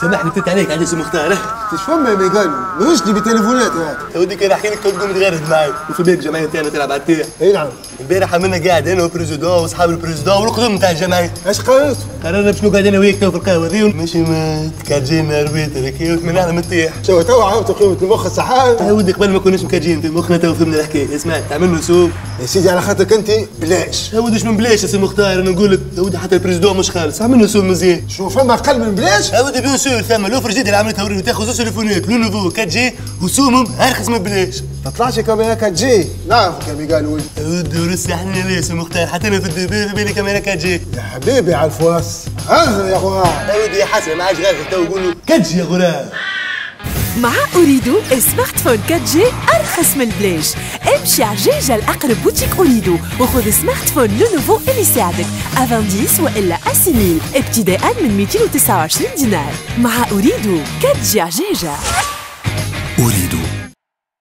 سامحني كنت عليك عاد اسم مختار. ايش فما ما قالوا ماهوش لي بتليفونات هذا. يا ودي كان احكي لك تقوم تغرد معي وفي بيت الجمعيه نتاعنا تلعب على التيح. اي نعم. البارح عملنا قاعد انا والبريزيدون واصحاب البريزيدون والقدم نتاع الجمعيه. ايش قررت؟ قررنا باش نقعد انا وياك تو في القهوه ذي ماشي ما تكاجينا ربيتر هكا وتمنعنا من التيح. شو تو عرفتوا قيمه المخ الصحاوي؟ يا ودي قبل ما كناش مكاجين في مخنا تو فهمنا الحكايه. اسمع تعمل له سوق يا سيدي على خاطرك انت بلاش. يا ودي اش من بلاش يا سي مختار انا نقول لك يا ودي حتى البريزيدون مش خالص عمل له سوق مزيان. شو فما اقل من بلاش؟ يا ودي بيان سور ثم لوفر جديد اللي عملتها وريني تاخذ زوج تليفونات لو نوفو 4 جي وسومهم ارخص من بلاش. تطلعش كاميرا 4 جي نعرفوا كما قالوا. يا ودي ورس احنا ليش مختار حتى انا في الدبي في بالي كاميرا 4 جي. يا حبيبي على الفرص غرر يا غرام. يا ودي يا حسن ما عادش غير تو يقولوا 4 جي يا غرام. مع أوريدو سمارت فون 4G أرخص من بلاش. امشي على جيجا الأقرب بوتيك أوريدو وخذ سمارت فون لو نوفو اللي يساعدك 90 وإلا 6000 ابتداء من 229 دينار. مع أوريدو 4G على جيجا. أوريدو